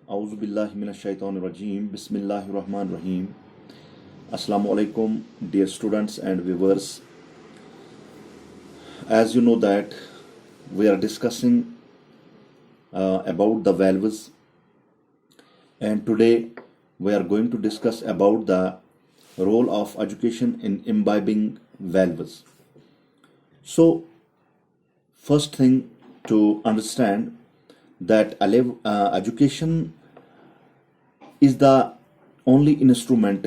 A'udhu billahi minash shaitanir rajim. Bismillahir rahmanir rahim. Assalamu alaikum, dear students and viewers. As you know that we are discussing about the values, and today we are going to discuss about the role of education in imbibing values. So, first thing to understand that education is the only instrument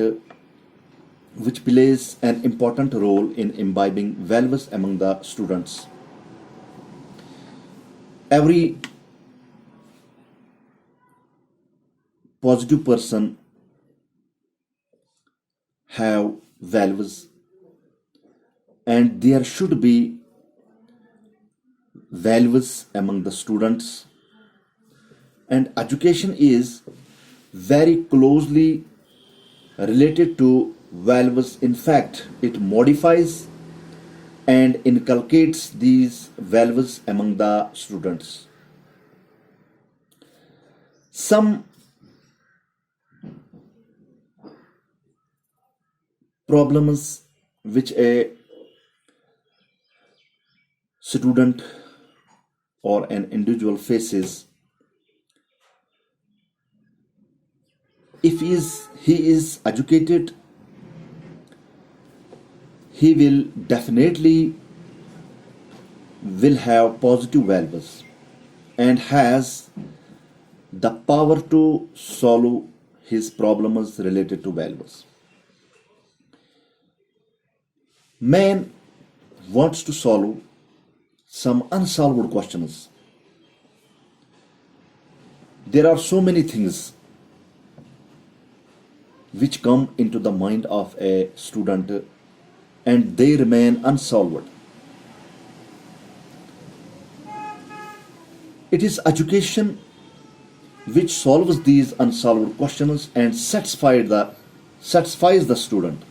which plays an important role in imbibing values among the students. Every positive person have values, and there should be values among the students, and education is very closely related to values. In fact, it modifies and inculcates these values among the students. Some problems which a student or an individual faces, if he is educated, he will definitely will have positive values and has the power to solve his problems related to values. Man wants to solve some unsolved questions. There are so many things which come into the mind of a student and they remain unsolved. It is education which solves these unsolved questions and satisfies the student.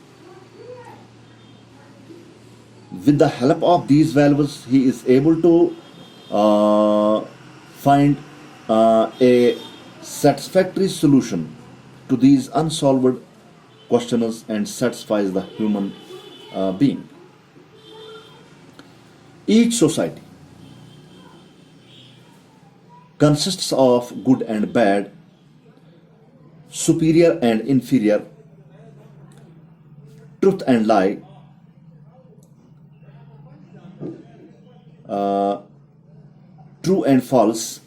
With the help of these values, he is able to find a satisfactory solution to these unsolved questions and satisfies the human being. Each society consists of good and bad, superior and inferior, truth and lie, true and false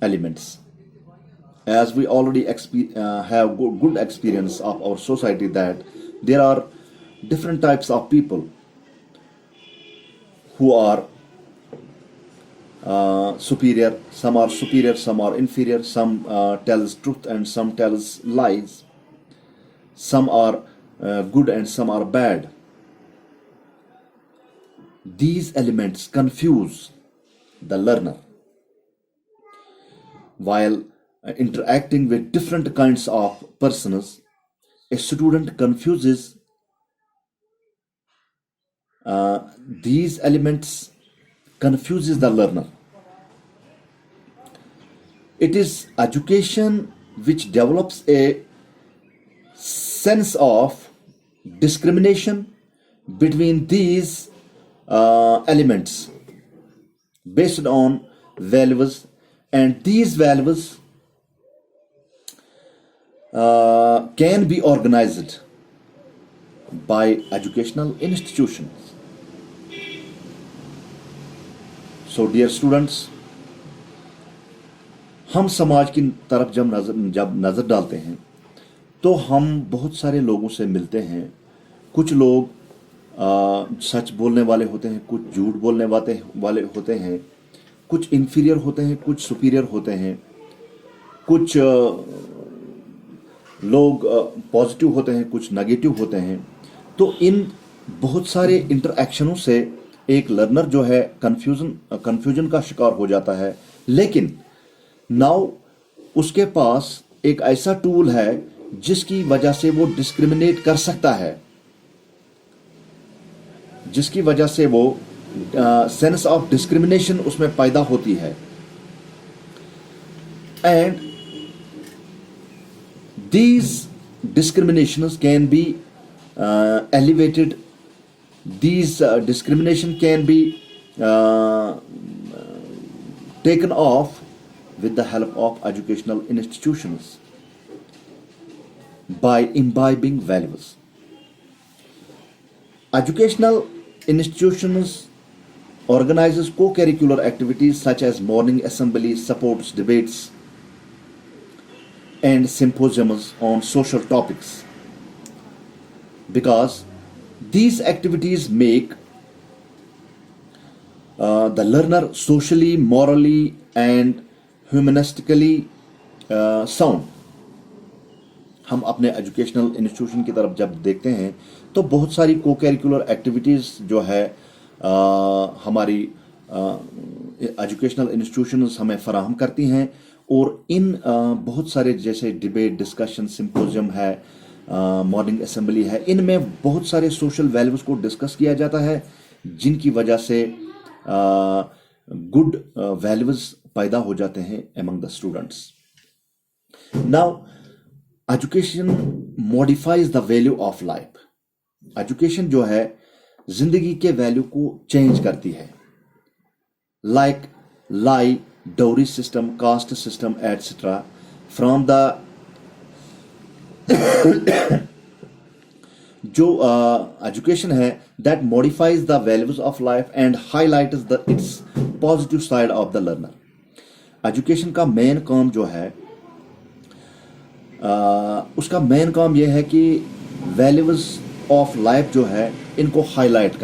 elements. As we already have good experience of our society, that there are different types of people who are superior. Some are superior, some are inferior. Some tells truth and some tells lies. Some are good and some are bad. These elements confuse the learner while interacting with different kinds of persons. A student confuses these elements, confuses the learner. It is education which develops a sense of discrimination between these elements based on values, and these values can be organized by educational institutions. So dear students, हम समाज की तरफ जब नज़र डालते हैं तो हम बहुत सारे लोगों से मिलते हैं. कुछ लोग सच बोलने वाले होते हैं, कुछ झूठ बोलने वाले होते हैं, कुछ इंफीरियर होते हैं, कुछ सुपीरियर होते हैं, कुछ लोग पॉजिटिव होते हैं, कुछ नेगेटिव होते हैं. तो इन बहुत सारे इंटरैक्शनों से एक लर्नर जो है कंफ्यूजन का शिकार हो जाता है. लेकिन नाउ उसके पास एक ऐसा टूल है जिसकी वजह से वो डिस्क्रिमिनेट कर सकता है, जिसकी वजह से वो सेंस ऑफ डिस्क्रिमिनेशन उसमें पैदा होती है. and these discriminations can be elevated. These discrimination can be taken off with the help of educational institutions by imbibing values. Educational institutions organizes co-curricular activities such as morning assemblies, supports debates, and symposiums on social topics, because these activities make the learner socially, morally, and humanistically sound. ہم اپنے educational institution کی طرف جب دیکھتے ہیں تو بہت ساری کو کیریکولر ایکٹیویٹیز جو ہے ہماری ایجوکیشنل انسٹیٹیوشنز ہمیں فراہم کرتی ہیں، اور ان بہت سارے جیسے ڈبیٹ، ڈسکشن، سمپوزیم ہے، مارننگ اسمبلی ہے، ان میں بہت سارے سوشل ویلیوز کو ڈسکس کیا جاتا ہے جن کی وجہ سے گڈ ویلیوز پیدا ہو جاتے ہیں among the students. Now, education modifies the value of life. Education جو ہے زندگی کے ویلیو کو چینج کرتی ہے، لائک لائی، dowry system, caste system etcetera. From the جو ایجوکیشن ہے that modifies the values of life and highlights the its positive side of the learner. Education کا مین کام جو ہے اس کا مین کام یہ ہے کہ ویلیوز آف لائف جو ہے ان کو ہائی لائٹ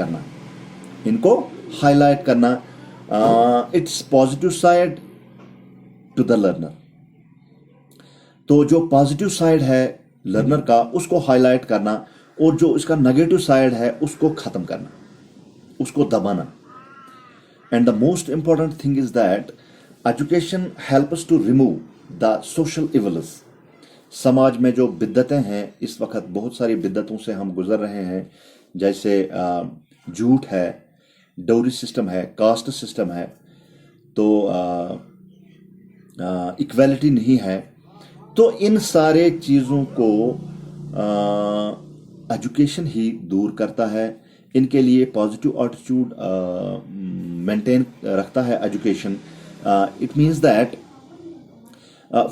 کرنا، its positive side to the learner. تو جو پازیٹیو سائڈ ہے لرنر کا اس کو ہائی لائٹ کرنا، اور جو اس کا نگیٹو سائڈ ہے اس کو ختم کرنا، اس کو دبانا. And the most important thing is that education helps to remove the social evils. سماج میں جو بدعتیں ہیں، اس وقت بہت ساری بدعتوں سے ہم گزر رہے ہیں، جیسے جھوٹ ہے، ڈوری سسٹم ہے، کاسٹ سسٹم ہے، تو ایکویلٹی نہیں ہے. تو ان سارے چیزوں کو ایجوکیشن ہی دور کرتا ہے. ان کے لیے پازیٹیو ایٹیٹیوڈ مینٹین رکھتا ہے education. It means that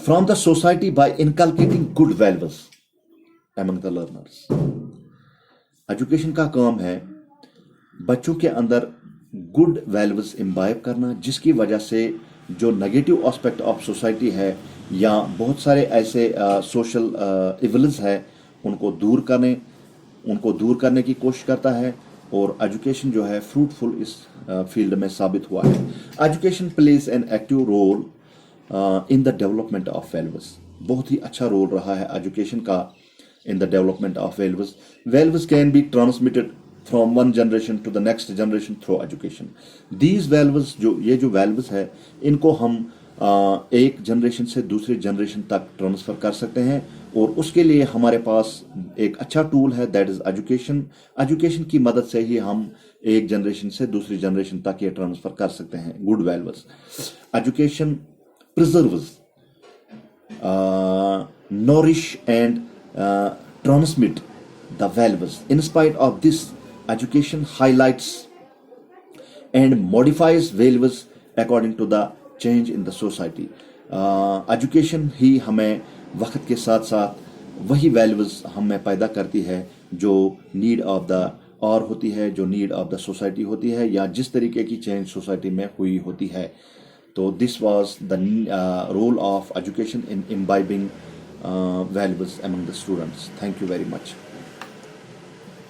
from the society by inculcating good values among the learners. Education کا کام ہے بچوں کے اندر گڈ ویلیوز امبائب کرنا، جس کی وجہ سے جو نگیٹو آسپیکٹ آف سوسائٹی ہے یا بہت سارے ایسے سوشل ایولز ہے ان کو دور کرنے کی کوشش کرتا ہے. اور ایجوکیشن جو ہے فروٹفل اس فیلڈ میں ثابت ہوا ہے. Education plays an active role in the development of values. بہت ہی اچھا رول رہا ہے ایجوکیشن کا in the development of values. Values can be transmitted from one generation to the next generation through education. These values یہ جو values ہے ان کو ہم ایک جنریشن سے دوسری جنریشن تک ٹرانسفر کر سکتے ہیں، اور اس کے لیے ہمارے پاس ایک اچھا ٹول ہے دیٹ از ایجوکیشن. ایجوکیشن کی مدد سے ہی ہم ایک جنریشن سے دوسری جنریشن تک یہ ٹرانسفر کر سکتے ہیں good values. Education preserves, nourish and transmit the values. In spite of this, education highlights and modifies values according to the change in the society. Education ہی ہمیں وقت کے ساتھ ساتھ وہی values ہمیں پیدا کرتی ہے جو need of the hour ہوتی ہے، جو need of the society ہوتی ہے، یا جس طریقے کی چینج سوسائٹی میں ہوئی ہوتی ہے. So this was the role of education in imbibing values among the students. Thank you very much.